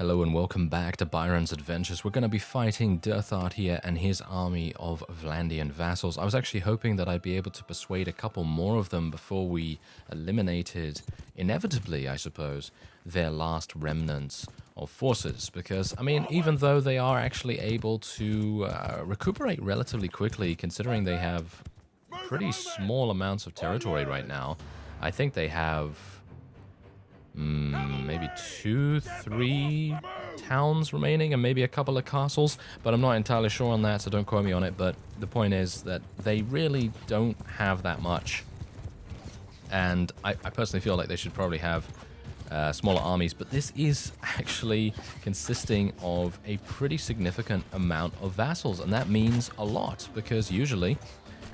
Hello and welcome back to Byron's Adventures. We're going to be fighting Derthart here and his army of Vlandian vassals. I was actually hoping that I'd be able to persuade a couple more of them before we eliminated, inevitably I suppose, their last remnants of forces. Because, I mean, even though they are actually able to recuperate relatively quickly, considering they have pretty small amounts of territory right now, I think they have maybe 2-3 towns remaining and maybe a couple of castles, but I'm not entirely sure on that, so don't quote me on it. But the point is that they really don't have that much, and I personally feel like they should probably have smaller armies, but this is actually consisting of a pretty significant amount of vassals, and that means a lot, because usually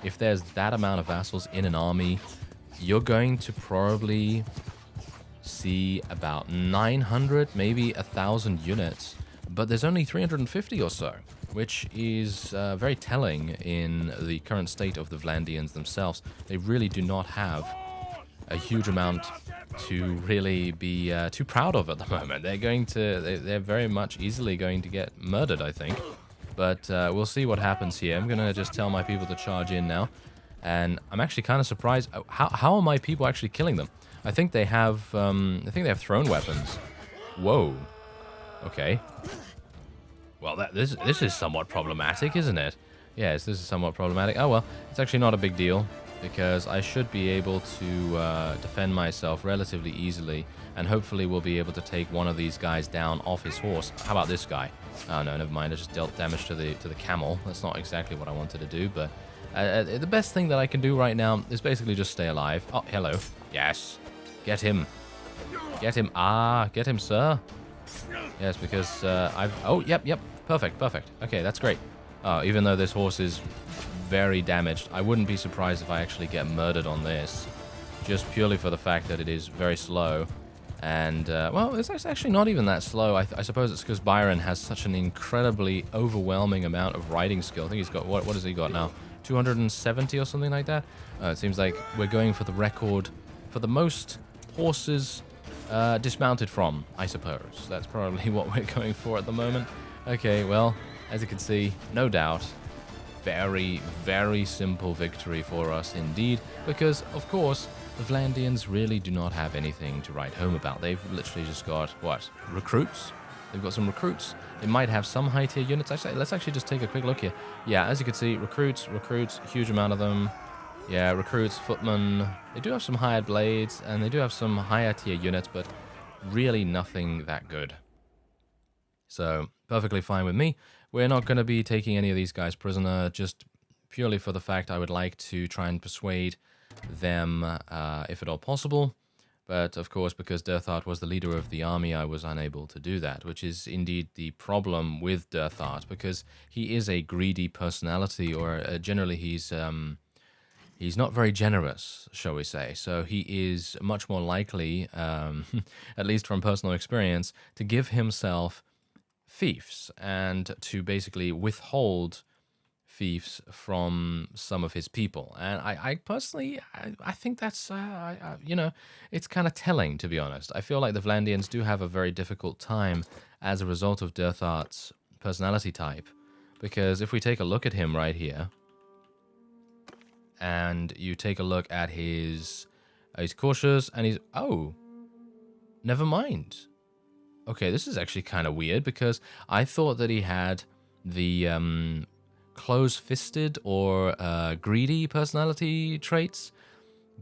if there's that amount of vassals in an army, you're going to probably see about 900, maybe 1,000 units, but there's only 350 or so, which is very telling in the current state of the Vlandians themselves. They really do not have a huge amount to really be too proud of at the moment. They're very much easily going to get murdered, I think, but we'll see what happens here. I'm gonna just tell my people to charge in now, and I'm actually kind of surprised. How are my people actually killing them? I think they have thrown weapons. Whoa. Okay. Well, this is somewhat problematic, isn't it? Yes, this is somewhat problematic. Oh well, it's actually not a big deal, because I should be able to defend myself relatively easily, and hopefully we'll be able to take one of these guys down off his horse. How about this guy? Oh no, never mind. I just dealt damage to the camel. That's not exactly what I wanted to do, but the best thing that I can do right now is basically just stay alive. Oh, hello. Yes. Get him. Get him. Ah, get him, sir. Yes, because Oh, yep. Perfect. Okay, that's great. Oh, even though this horse is very damaged, I wouldn't be surprised if I actually get murdered on this, just purely for the fact that it is very slow. And, well, it's actually not even that slow. I suppose it's because Byron has such an incredibly overwhelming amount of riding skill. I think he's got, what has he got now? 270 or something like that? It seems like we're going for the record for the most horses dismounted from, I suppose. That's probably what we're going for at the moment. Okay, well, as you can see, no doubt, very, very simple victory for us indeed, because, of course, the Vlandians really do not have anything to write home about. They've literally just got, what, recruits? They've got some recruits. They might have some high-tier units. Actually, let's actually just take a quick look here. Yeah, as you can see, recruits, huge amount of them. Yeah, recruits, footmen. They do have some hired blades, and they do have some higher tier units, but really nothing that good. So, perfectly fine with me. We're not going to be taking any of these guys prisoner, just purely for the fact I would like to try and persuade them, if at all possible. But, of course, because Derthart was the leader of the army, I was unable to do that, which is indeed the problem with Derthart, because he is a greedy personality, or generally he's not very generous, shall we say. So he is much more likely, at least from personal experience, to give himself fiefs and to basically withhold fiefs from some of his people. And I personally, I think that's, you know, it's kind of telling, to be honest. I feel like the Vlandians do have a very difficult time as a result of Derthart's personality type. Because if we take a look at him right here, and you take a look at he's cautious, and he's, oh, never mind. Okay, this is actually kind of weird, because I thought that he had the close-fisted or greedy personality traits,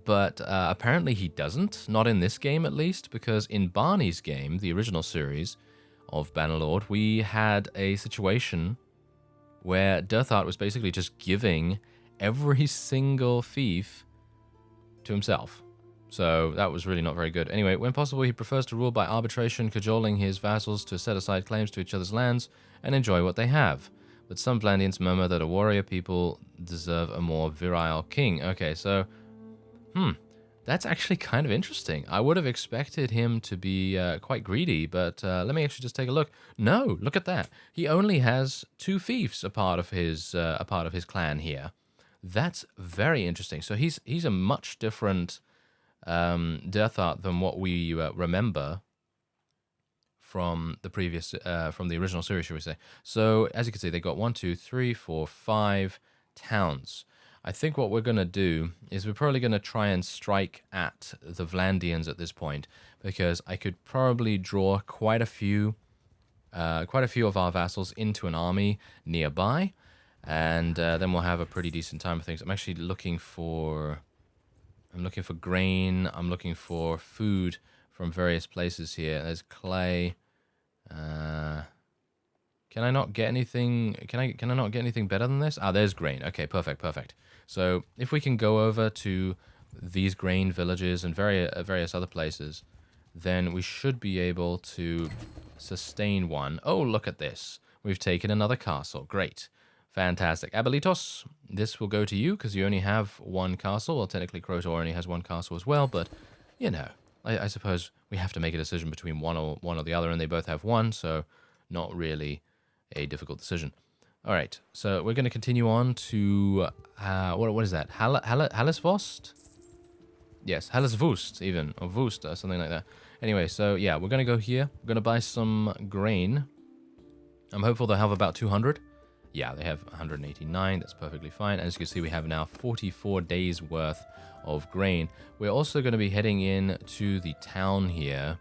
but apparently he doesn't, not in this game at least, because in Barney's game, the original series of Bannerlord, we had a situation where Derthart was basically just giving every single fief to himself. So that was really not very good. Anyway, when possible, he prefers to rule by arbitration, cajoling his vassals to set aside claims to each other's lands and enjoy what they have. But some Vlandians murmur that a warrior people deserve a more virile king. Okay, so, that's actually kind of interesting. I would have expected him to be quite greedy, but let me actually just take a look. No, look at that. He only has 2 fiefs a part of his clan here. That's very interesting. So he's a much different Derthart than what we remember from the previous, from the original series, should we say. So, as you can see, they got 1, 2, 3, 4, 5 towns. I think what we're going to do is we're probably going to try and strike at the Vlandians at this point, because I could probably draw quite a few of our vassals into an army nearby, and then we'll have a pretty decent time of things. I'm actually looking for grain. I'm looking for food from various places here. There's clay. Can I not get anything? Can I not get anything better than this? Ah, there's grain. Okay, perfect. So if we can go over to these grain villages and various other places, then we should be able to sustain one. Oh, look at this. We've taken another castle. Great. Fantastic. Abelitos, this will go to you because you only have one castle. Well, technically Krotor only has one castle as well, but, you know, I suppose we have to make a decision between one or the other, and they both have one, so not really a difficult decision. All right, so we're going to continue on to, what is that? Hallisvost? Yes, Hallisvust even, or Vust, or something like that. Anyway, so yeah, we're going to go here. We're going to buy some grain. I'm hopeful they'll have about 200. Yeah, they have 189. That's perfectly fine. As you can see, we have now 44 days worth of grain. We're also going to be heading in to the town here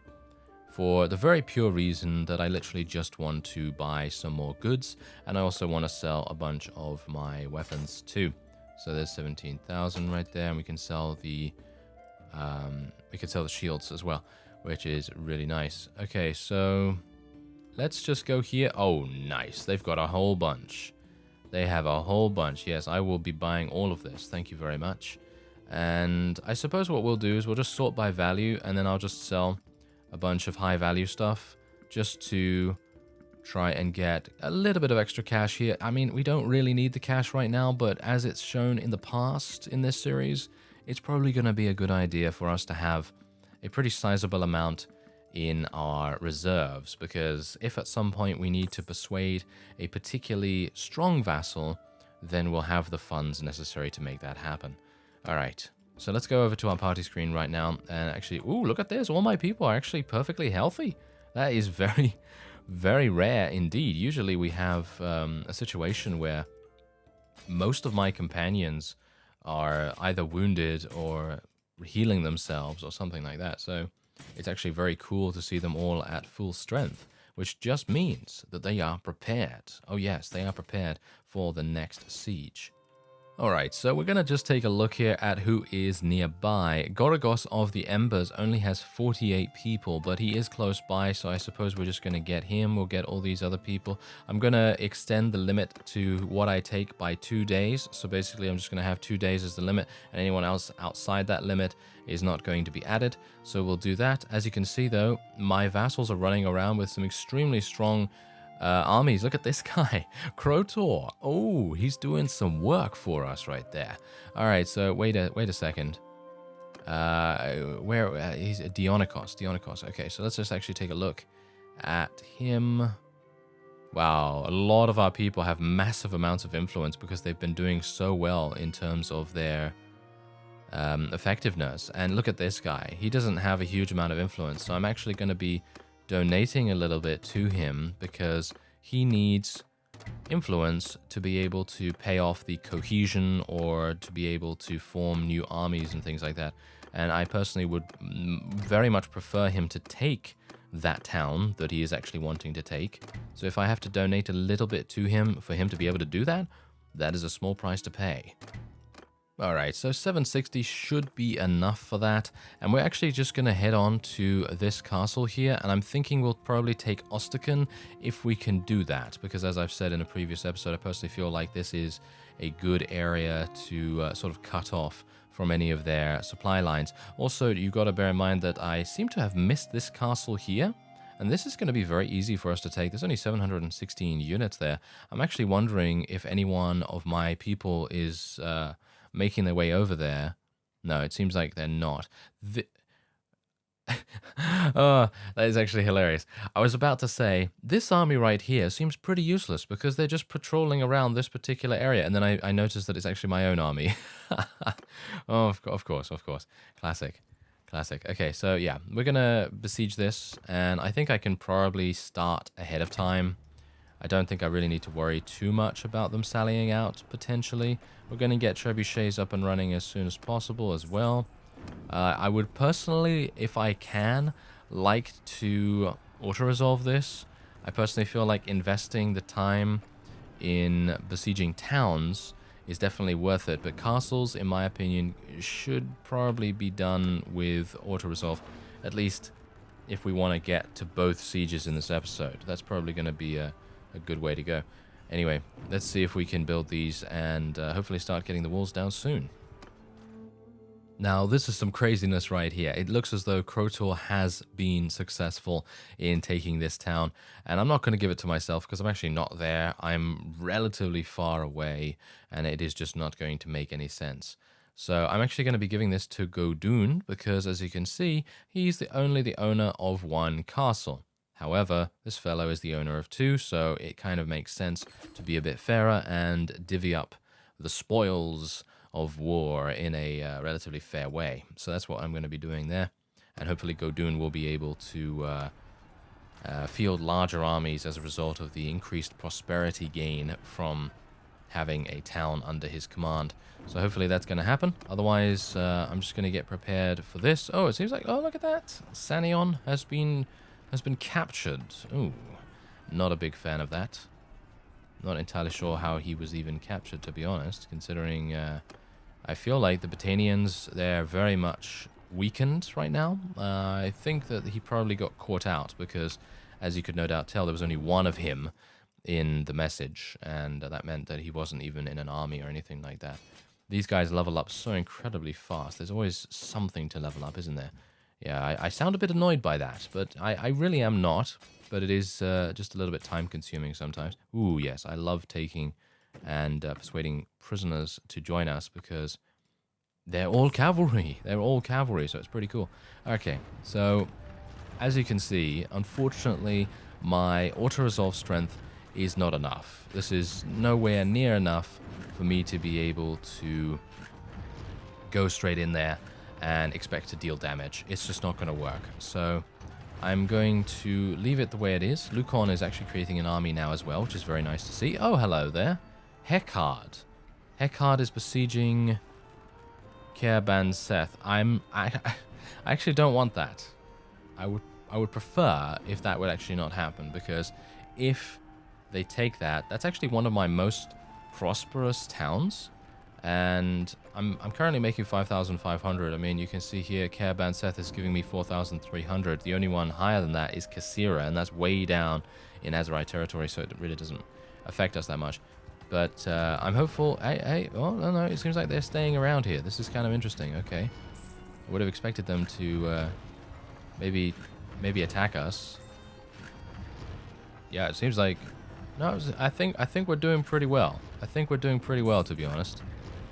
for the very pure reason that I literally just want to buy some more goods, and I also want to sell a bunch of my weapons too. So there's 17,000 right there, and we can sell the shields as well, which is really nice. Okay, so let's just go here. Oh, nice. They've got a whole bunch. They have a whole bunch. Yes, I will be buying all of this. Thank you very much. And I suppose what we'll do is we'll just sort by value, and then I'll just sell a bunch of high value stuff just to try and get a little bit of extra cash here. I mean, we don't really need the cash right now, but as it's shown in the past in this series, it's probably going to be a good idea for us to have a pretty sizable amount in our reserves, because if at some point we need to persuade a particularly strong vassal, then we'll have the funds necessary to make that happen. All right. So let's go over to our party screen right now, and actually, ooh, look at this. All my people are actually perfectly healthy. That is very, very rare indeed. Usually we have a situation where most of my companions are either wounded or healing themselves or something like that. So it's actually very cool to see them all at full strength, which just means that they are prepared. Oh yes, they are prepared for the next siege. Alright, so we're going to just take a look here at who is nearby. Cordagoth of the Embers only has 48 people, but he is close by, so I suppose we're just going to get him. We'll get all these other people. I'm going to extend the limit to what I take by 2 days. So basically, I'm just going to have 2 days as the limit, and anyone else outside that limit is not going to be added. So we'll do that. As you can see, though, my vassals are running around with some extremely strong armies. Look at this guy, Krotor. Oh, he's doing some work for us right there. All right, so wait a second. He's Dionykos. Okay, so let's just actually take a look at him. Wow, a lot of our people have massive amounts of influence because they've been doing so well in terms of their effectiveness. And look at this guy. He doesn't have a huge amount of influence, so I'm actually going to be donating a little bit to him because he needs influence to be able to pay off the cohesion or to be able to form new armies and things like that. And I personally would very much prefer him to take that town that he is actually wanting to take. So if I have to donate a little bit to him for him to be able to do that, that is a small price to pay. Alright, so 760 should be enough for that, and we're actually just going to head on to this castle here, and I'm thinking we'll probably take Osterken if we can do that, because as I've said in a previous episode, I personally feel like this is a good area to sort of cut off from any of their supply lines. Also, you've got to bear in mind that I seem to have missed this castle here, and this is going to be very easy for us to take. There's only 716 units there. I'm actually wondering if any one of my people is making their way over there. No, it seems like they're not. Oh, that is actually hilarious. I was about to say, this army right here seems pretty useless because they're just patrolling around this particular area, and then I noticed that it's actually my own army. Oh, of course. Classic. Classic. Okay, so yeah, we're gonna besiege this, and I think I can probably start ahead of time. I don't think I really need to worry too much about them sallying out, potentially. We're gonna get trebuchets up and running as soon as possible as well. I would personally, if I can, like to auto-resolve this. I personally feel like investing the time in besieging towns is definitely worth it, but castles, in my opinion, should probably be done with auto-resolve, at least if we want to get to both sieges in this episode. That's probably going to be a good way to go. Anyway, let's see if we can build these and hopefully start getting the walls down soon. Now, this is some craziness right here. It looks as though Krotor has been successful in taking this town, and I'm not going to give it to myself because I'm actually not there. I'm relatively far away, and it is just not going to make any sense. So I'm actually going to be giving this to Godun because, as you can see, he's only the owner of one castle. However, this fellow is the owner of two, so it kind of makes sense to be a bit fairer and divvy up the spoils of war in a relatively fair way. So that's what I'm going to be doing there. And hopefully Godun will be able to field larger armies as a result of the increased prosperity gain from having a town under his command. So hopefully that's going to happen. Otherwise, I'm just going to get prepared for this. Oh, it seems like, oh, look at that. Sanion has been captured. Ooh, not a big fan of that. Not entirely sure how he was even captured, to be honest, considering I feel like the Batanians, they're very much weakened right now. I think that he probably got caught out because, as you could no doubt tell, there was only one of him in the message, and that meant that he wasn't even in an army or anything like that. These guys level up so incredibly fast. There's always something to level up, isn't there? Yeah, I sound a bit annoyed by that, but I really am not. But it is just a little bit time-consuming sometimes. Ooh, yes, I love taking and persuading prisoners to join us because they're all cavalry. They're all cavalry, so it's pretty cool. Okay, so as you can see, unfortunately, my auto-resolve strength is not enough. This is nowhere near enough for me to be able to go straight in there and expect to deal damage. It's just not going to work. So I'm going to leave it the way it is. Lukon is actually creating an army now as well, which is very nice to see. Oh, hello there. Heckard. Heckard is besieging Keban-Seth. I actually don't want that. I would prefer if that would actually not happen, because if they take that, that's actually one of my most prosperous towns, and I'm currently making 5,500. I mean, you can see here Keban-Seth is giving me 4,300. The only one higher than that is Kasira, and that's way down in Azerai territory, so it really doesn't affect us that much. But I'm hopeful. Hey, oh, no, it seems like they're staying around here. This is kind of interesting. Okay. I would have expected them to maybe attack us. Yeah, it seems like... No, I think we're doing pretty well. I think we're doing pretty well, to be honest.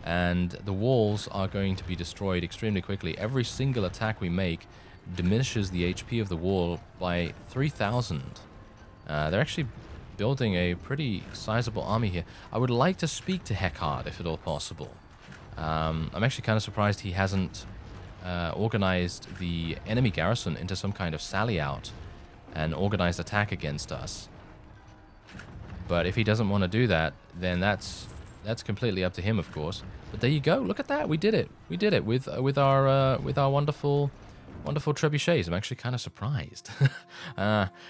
And the walls are going to be destroyed extremely quickly. Every single attack we make diminishes the HP of the wall by 3,000. They're actually building a pretty sizable army here. I would like to speak to Heckard, if at all possible. I'm actually kind of surprised he hasn't organized the enemy garrison into some kind of sally out and organized attack against us. But if he doesn't want to do that, then that's completely up to him, of course. But there you go. Look at that. We did it. We did it with our wonderful trebuchets. I'm actually kind of surprised.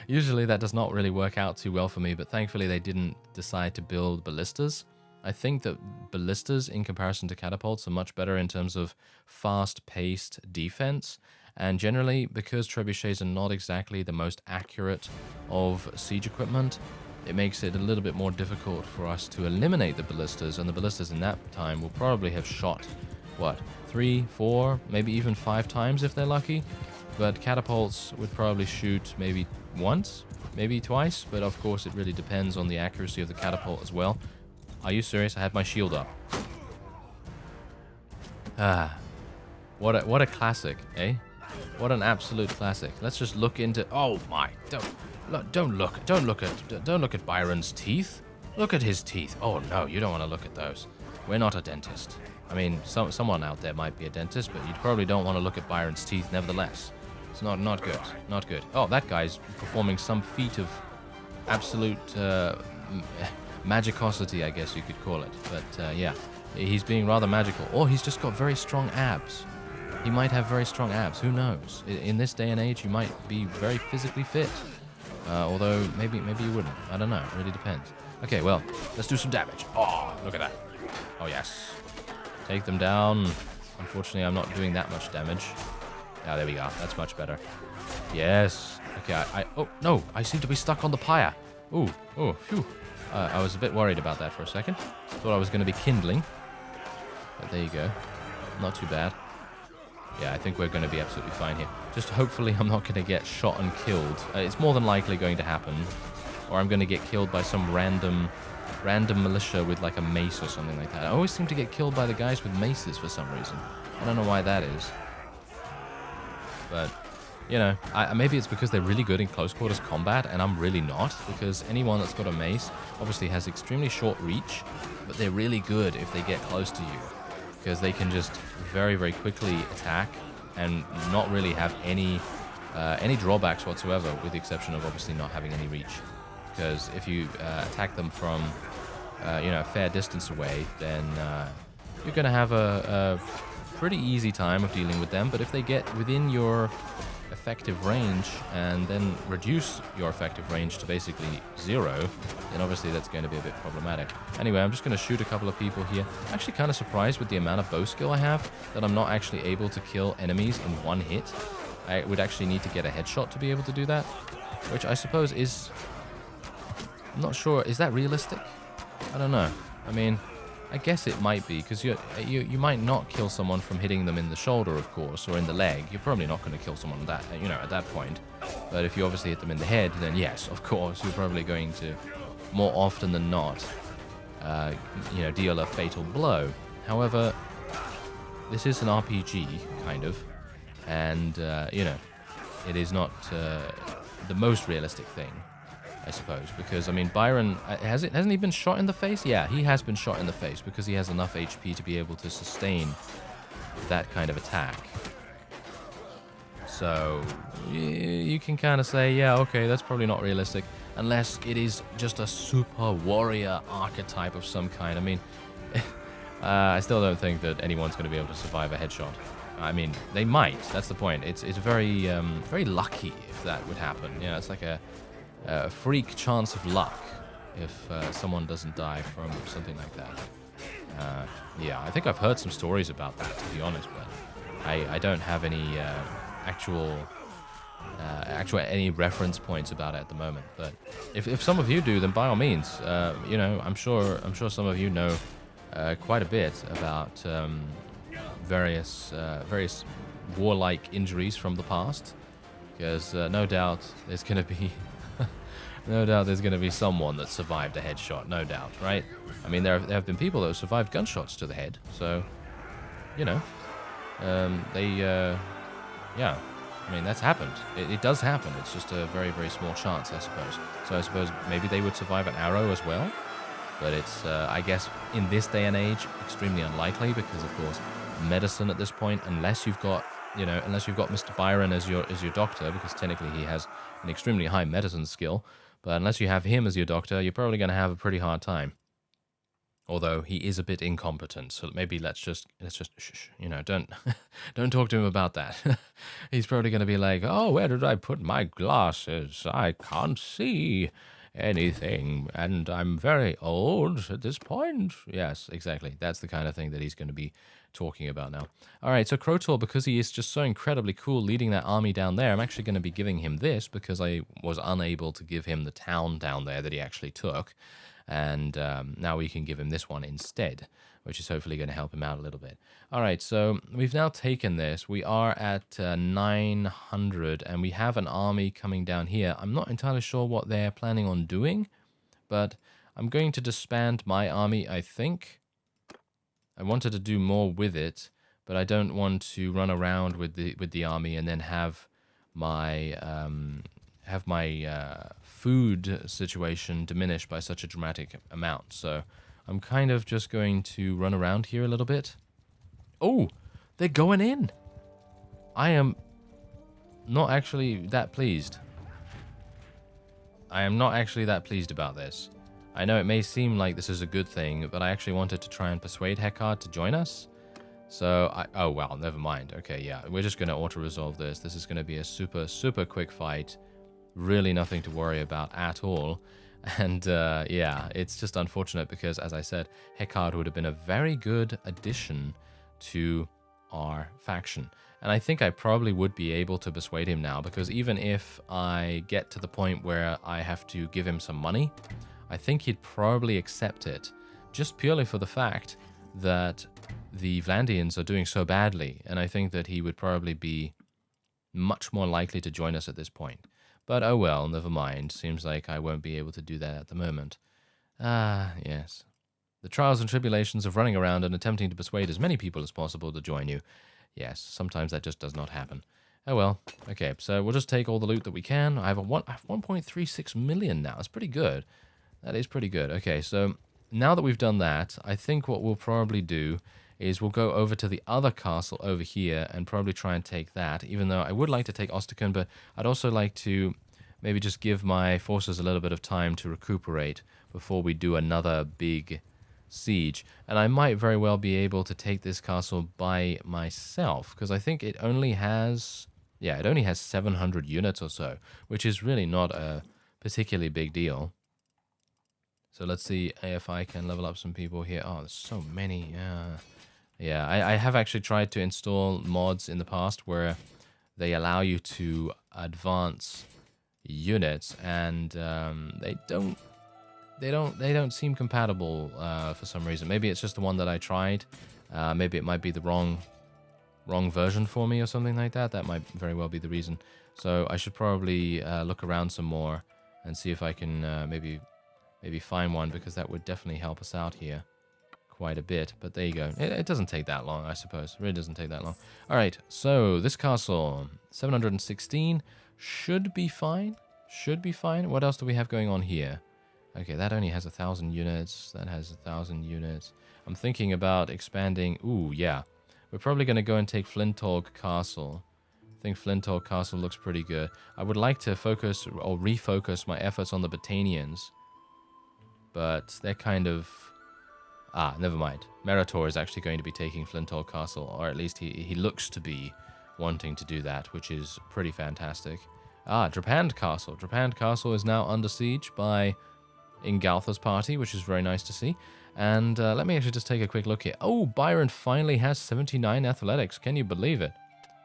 Usually that does not really work out too well for me, but thankfully they didn't decide to build ballistas. I think that ballistas, in comparison to catapults, are much better in terms of fast-paced defense. And generally, because trebuchets are not exactly the most accurate of siege equipment, it makes it a little bit more difficult for us to eliminate the ballistas, and the ballistas in that time will probably have shot, what, 3, 4, maybe even 5 times if they're lucky. But catapults would probably shoot maybe once, maybe twice, but of course it really depends on the accuracy of the catapult as well. Are you serious? I had my shield up. What a classic, eh? What an absolute classic. Let's just look into... Oh my, don't look at Byron's teeth. Look at his teeth. Oh no, you don't want to look at those. We're not a dentist. I mean, someone out there might be a dentist, but you probably don't want to look at Byron's teeth nevertheless. It's not good. Not good. Oh, that guy's performing some feat of absolute magicosity, I guess you could call it. But yeah, he's being rather magical. Or he's just got very strong abs. He might have very strong abs. Who knows? In this day and age, you might be very physically fit. Although, maybe you wouldn't. I don't know. It really depends. Okay, well, let's do some damage. Oh, look at that. Oh, yes. Take them down. Unfortunately, I'm not doing that much damage. Ah, there we go. That's much better. Yes. Okay, oh, no. I seem to be stuck on the pyre. Ooh, phew. I was a bit worried about that for a second. Thought I was going to be kindling. But there you go. Not too bad. Yeah, I think we're going to be absolutely fine here. Just hopefully I'm not going to get shot and killed. It's more than likely going to happen. Or I'm going to get killed by some random militia with like a mace or something like that. I always seem to get killed by the guys with maces for some reason. I don't know why that is. But, you know, maybe it's because they're really good in close quarters combat, and I'm really not. Because anyone that's got a mace obviously has extremely short reach, but they're really good if they get close to you. Because they can just very, very quickly attack and not really have any drawbacks whatsoever, with the exception of obviously not having any reach. Because if you attack them from a fair distance away, then you're going to have a pretty easy time of dealing with them. But if they get within your effective range and then reduce your effective range to basically 0, then obviously that's going to be a bit problematic. Anyway, I'm just going to shoot a couple of people here. I'm actually kind of surprised with the amount of bow skill I have that I'm not actually able to kill enemies in one hit. I would actually need to get a headshot to be able to do that, which I suppose is... I'm not sure. Is that realistic? I don't know. I mean, I guess it might be, because you might not kill someone from hitting them in the shoulder, of course, or in the leg. You're probably not going to kill someone at that point. But if you obviously hit them in the head, then yes, of course, you're probably going to, more often than not, deal a fatal blow. However, this is an RPG, kind of, and, it is not the most realistic thing, I suppose, because, I mean, Byron, hasn't he been shot in the face? Yeah, he has been shot in the face because he has enough HP to be able to sustain that kind of attack. So, you can kind of say, yeah, okay, that's probably not realistic, unless it is just a super warrior archetype of some kind. I mean, I still don't think that anyone's going to be able to survive a headshot. I mean, they might, that's the point. It's very, very lucky if that would happen. Yeah, it's like a freak chance of luck if someone doesn't die from something like that. Yeah, I think I've heard some stories about that, to be honest, but I don't have any actual any reference points about it at the moment. But if some of you do, then by all means, I'm sure some of you know quite a bit about various warlike injuries from the past, because no doubt there's going to be someone that survived a headshot, no doubt, right? I mean, there have been people that have survived gunshots to the head, so, yeah, I mean, that's happened. It does happen. It's just a very, very small chance, I suppose. So I suppose maybe they would survive an arrow as well, but it's, I guess, in this day and age, extremely unlikely, because, of course, medicine at this point, unless you've got Mr. Byron as your doctor, because technically he has an extremely high medicine skill, but unless you have him as your doctor, you're probably going to have a pretty hard time. Although he is a bit incompetent, so maybe let's just shh, don't talk to him about that. He's probably going to be like, oh, where did I put my glasses? I can't see anything, and I'm very old at this point. Yes, exactly. That's the kind of thing that he's going to be talking about now. All right, so Krotor, because he is just so incredibly cool leading that army down there, I'm actually going to be giving him this because I was unable to give him the town down there that he actually took. And now we can give him this one instead, which is hopefully going to help him out a little bit. All right, so we've now taken this. We are at 900, and we have an army coming down here. I'm not entirely sure what they're planning on doing, but I'm going to disband my army, I think. I wanted to do more with it, but I don't want to run around with the army and then have my food situation diminished by such a dramatic amount. So I'm kind of just going to run around here a little bit Oh, they're going in. I am not actually that pleased. I am not actually that pleased about this. I know it may seem like this is a good thing, but I actually wanted to try and persuade Hecard to join us. So, oh, well, never mind. Okay, yeah, we're just going to auto-resolve this. This is going to be a super, super quick fight. Really nothing to worry about at all. And, yeah, it's just unfortunate because, as I said, Hecard would have been a very good addition to our faction. And I think I probably would be able to persuade him now, because even if I get to the point where I have to give him some money, I think he'd probably accept it, just purely for the fact that the Vlandians are doing so badly, and I think that he would probably be much more likely to join us at this point. But oh well, never mind. Seems like I won't be able to do that at the moment. Ah, yes. The trials and tribulations of running around and attempting to persuade as many people as possible to join you. Yes, sometimes that just does not happen. Oh well. Okay, so we'll just take all the loot that we can. I have 1.36 million now. That's pretty good. That is pretty good. Okay, so now that we've done that, I think what we'll probably do is we'll go over to the other castle over here and probably try and take that, even though I would like to take Osterkund, but I'd also like to maybe just give my forces a little bit of time to recuperate before we do another big siege. And I might very well be able to take this castle by myself, because I think it only has, yeah, it only has 700 units or so, which is really not a particularly big deal. So let's see if I can level up some people here. Oh, there's so many. Yeah, I have actually tried to install mods in the past where they allow you to advance units, and they don't seem compatible for some reason. Maybe it's just the one that I tried. Maybe it might be the wrong version for me or something like that. That might very well be the reason. So I should probably look around some more and see if I can maybe find one, because that would definitely help us out here quite a bit. But there you go. It doesn't take that long, I suppose. It really doesn't take that long. All right, so this castle, 716, should be fine. Should be fine. What else do we have going on here? Okay, that only has 1,000 units. That has 1,000 units. I'm thinking about expanding. Ooh, yeah. We're probably going to go and take Flintorg Castle. I think Flintorg Castle looks pretty good. I would like to focus or refocus my efforts on the Botanians, but they're kind of... Ah, never mind. Meritor is actually going to be taking Flintorg Castle, or at least he looks to be wanting to do that, which is pretty fantastic. Ah, Drapand Castle. Drapand Castle is now under siege by Ingaltha's party, which is very nice to see. And let me actually just take a quick look here. Oh, Byron finally has 79 athletics. Can you believe it?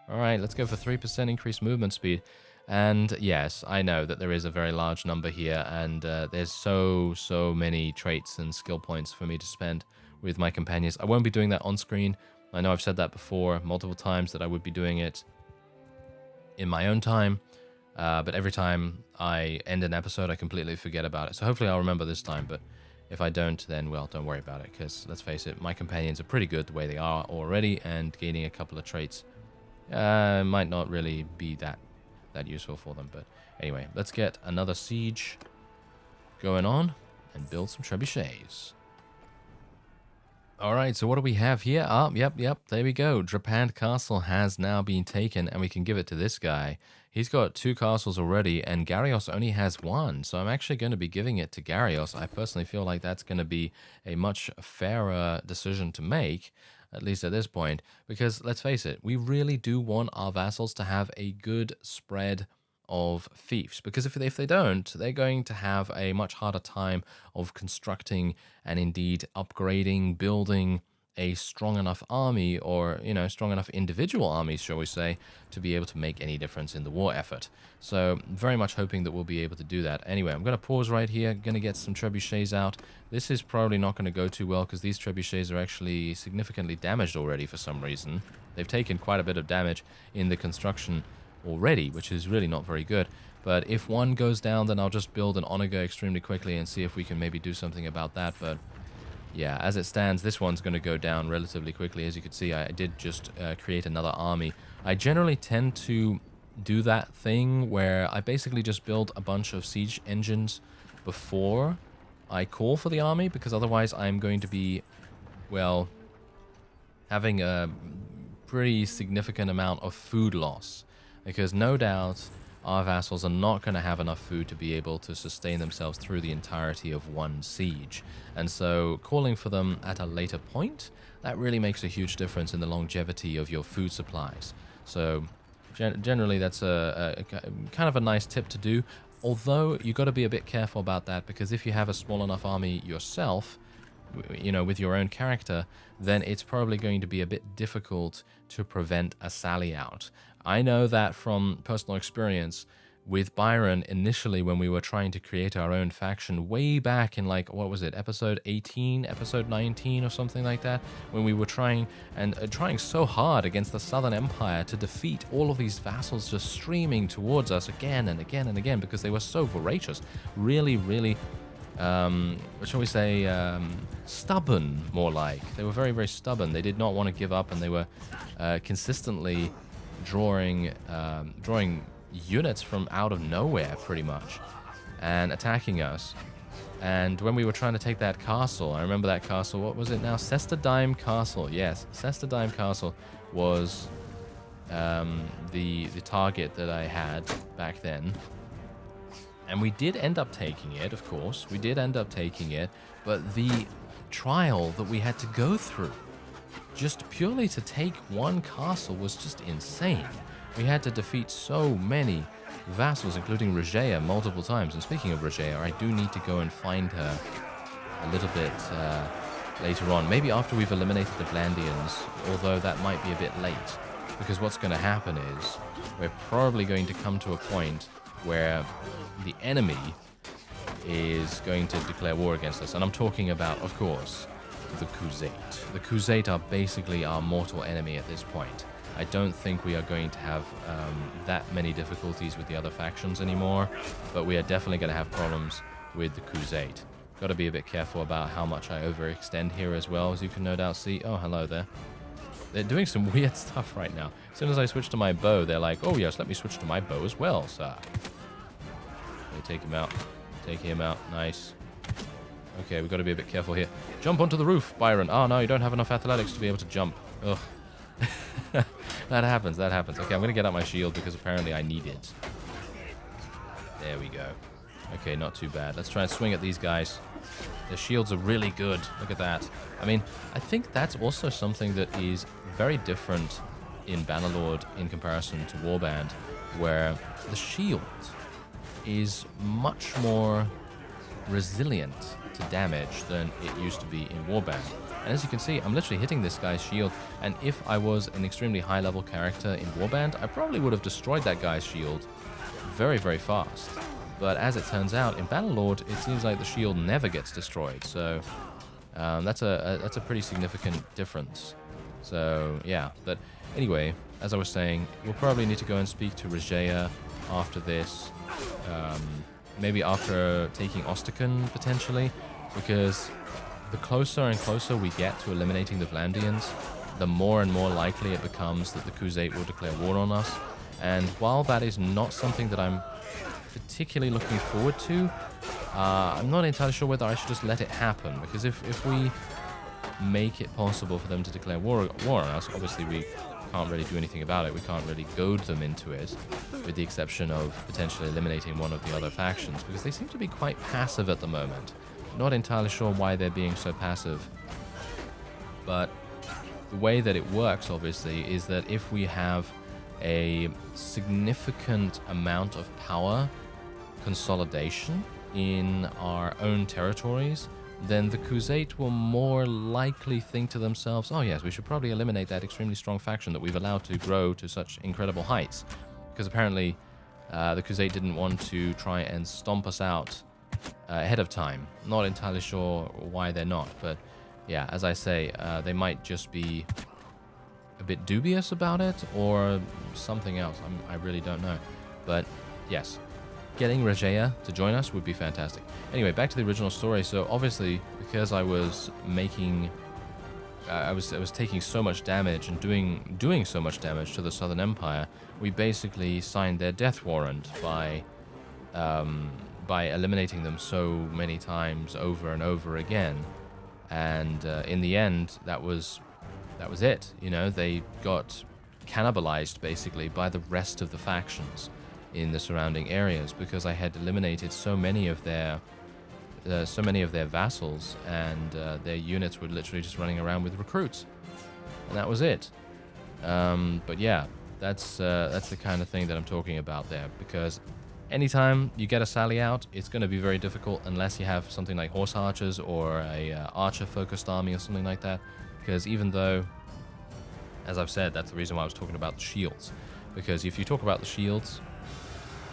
All right, let's go for 3% increased movement speed. And yes, I know that there is a very large number here, and there's so many traits and skill points for me to spend with my companions. I won't be doing that on screen. I know I've said that before multiple times, that I would be doing it in my own time, but every time I end an episode, I completely forget about it. So hopefully I'll remember this time, but if I don't, then, well, don't worry about it, because let's face it, my companions are pretty good the way they are already, and gaining a couple of traits might not really be that useful for them. But anyway, let's get another siege going on and build some trebuchets. Alright, so what do we have here? Yep, there we go. Drapand Castle has now been taken, and we can give it to this guy. He's got 2 castles already, and Garrios only has 1, so I'm actually going to be giving it to Garrios. I personally feel like that's going to be a much fairer decision to make, at least at this point, because let's face it, we really do want our vassals to have a good spread of fiefs, because if they don't, they're going to have a much harder time of constructing and indeed upgrading, building a strong enough army, or, you know, strong enough individual armies, shall we say, to be able to make any difference in the war effort. So very much hoping that we'll be able to do that. Anyway, I'm going to pause right here, going to get some trebuchets out. This is probably not going to go too well, because these trebuchets are actually significantly damaged already for some reason. They've taken quite a bit of damage in the construction already, which is really not very good. But if one goes down, then I'll just build an Onager extremely quickly and see if we can maybe do something about that. But yeah, as it stands, this one's going to go down relatively quickly. As you can see, I did just create another army. I generally tend to do that thing where I basically just build a bunch of siege engines before I call for the army, because otherwise I'm going to be, well, having a pretty significant amount of food loss, because no doubt our vassals are not going to have enough food to be able to sustain themselves through the entirety of one siege. And so calling for them at a later point, that really makes a huge difference in the longevity of your food supplies. So generally that's a kind of a nice tip to do, although you got to be a bit careful about that, because if you have a small enough army yourself, you know, with your own character, then it's probably going to be a bit difficult to prevent a sally out. I know that from personal experience with Byron initially when we were trying to create our own faction way back in, like, what was it, episode 18, episode 19 or something like that, when we were trying so hard against the Southern Empire to defeat all of these vassals just streaming towards us again and again and again because they were so voracious, really, really what shall we say, stubborn, more like. They were very, very stubborn. They did not want to give up, and they were consistently drawing units from out of nowhere, pretty much, and attacking us. And when we were trying to take that castle, I remember that castle, what was it now? Sestadime Castle, yes. Sestadime Castle was the target that I had back then. And we did end up taking it, of course. We did end up taking it, but the trial that we had to go through just purely to take one castle was just insane. We had to defeat so many vassals, including Regea, multiple times. And speaking of Regea, I do need to go and find her a little bit later on. Maybe after we've eliminated the Vlandians, although that might be a bit late. Because what's going to happen is we're probably going to come to a point where the enemy is going to declare war against us. And I'm talking about, of course, the Crusade. The Crusade are basically our mortal enemy at this point. I don't think we are going to have that many difficulties with the other factions anymore, but we are definitely going to have problems with the Crusade. Got to be a bit careful about how much I overextend here as well, as you can no doubt see. Oh, hello there. They're doing some weird stuff right now. As soon as I switch to my bow, they're like, oh yes, let me switch to my bow as well, sir. Take him out. Take him out. Nice. Okay, we've got to be a bit careful here. Jump onto the roof, Byron. Oh, no, you don't have enough athletics to be able to jump. Ugh. That happens, that happens. Okay, I'm going to get out my shield because apparently I need it. There we go. Okay, not too bad. Let's try and swing at these guys. Their shields are really good. Look at that. I mean, I think that's also something that is very different in Bannerlord in comparison to Warband, where the shield is much more resilient to damage than it used to be in Warband. And as you can see, I'm literally hitting this guy's shield, and if I was an extremely high level character in Warband, I probably would have destroyed that guy's shield very, very fast. But as it turns out, in Bannerlord, it seems like the shield never gets destroyed, so that's a pretty significant difference. So yeah, but anyway, as I was saying, we'll probably need to go and speak to Regea after this. Maybe after taking Ostracan, potentially, because the closer and closer we get to eliminating the Vlandians, the more and more likely it becomes that the Crusade will declare war on us. And while that is not something that I'm particularly looking forward to, I'm not entirely sure whether I should just let it happen, because if we make it possible for them to declare war on us, obviously we can't really do anything about it. We can't really goad them into it, with the exception of potentially eliminating one of the other factions, because they seem to be quite passive at the moment. Not entirely sure why they're being so passive, but the way that it works, obviously, is that if we have a significant amount of power consolidation in our own territories, then the Crusade will more likely think to themselves, oh yes, we should probably eliminate that extremely strong faction that we've allowed to grow to such incredible heights. Because apparently the Crusade didn't want to try and stomp us out ahead of time. Not entirely sure why they're not, but yeah, as I say, they might just be a bit dubious about it or something else. I really don't know. But yes, getting Regea to join us would be fantastic. Anyway, back to the original story. So obviously, because I was making, I was taking so much damage and doing so much damage to the Southern Empire, we basically signed their death warrant by eliminating them so many times over and over again. And in the end, that was that was it. You know, they got cannibalized basically by the rest of the factions in the surrounding areas because I had eliminated so many of their vassals, and their units were literally just running around with recruits, and that was it. But yeah, that's the kind of thing that I'm talking about there, because anytime you get a sally out, it's going to be very difficult unless you have something like horse archers or a archer-focused army or something like that, because even though, as I've said, that's the reason why I was talking about the shields, because if you talk about the shields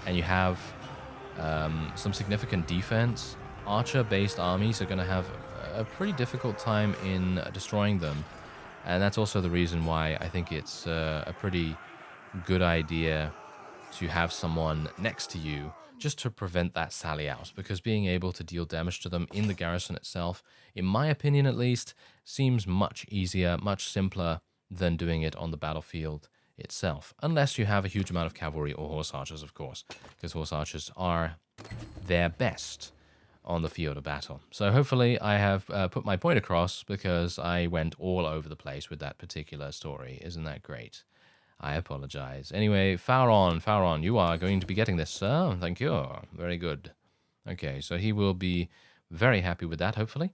and you have some significant defense, archer-based armies are going to have a pretty difficult time in destroying them. And that's also the reason why I think it's a pretty good idea to have someone next to you just to prevent that sally out, because being able to deal damage to them in the garrison itself, in my opinion at least, seems much easier, much simpler than doing it on the battlefield itself, unless you have a huge amount of cavalry or horse archers, of course, because horse archers are their best on the field of battle. So hopefully I have put my point across, because I went all over the place with that particular story. Isn't that great? I apologize. Anyway, Fauron, you are going to be getting this, sir. Thank you. Very good. Okay, so he will be very happy with that, hopefully.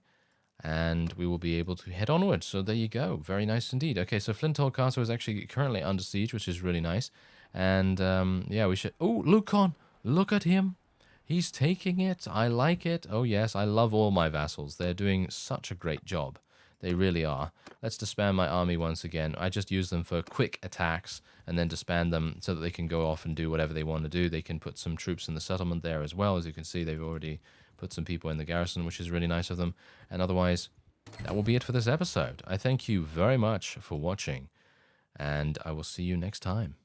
And we will be able to head onwards. So there you go. Very nice indeed. Okay, so Flinthold Castle is actually currently under siege, which is really nice. And yeah, we should... Oh, Lucon! Look at him. He's taking it. I like it. Oh, yes, I love all my vassals. They're doing such a great job. They really are. Let's disband my army once again. I just use them for quick attacks and then disband them so that they can go off and do whatever they want to do. They can put some troops in the settlement there as well. As you can see, they've already put some people in the garrison, which is really nice of them. And otherwise, that will be it for this episode. I thank you very much for watching, and I will see you next time.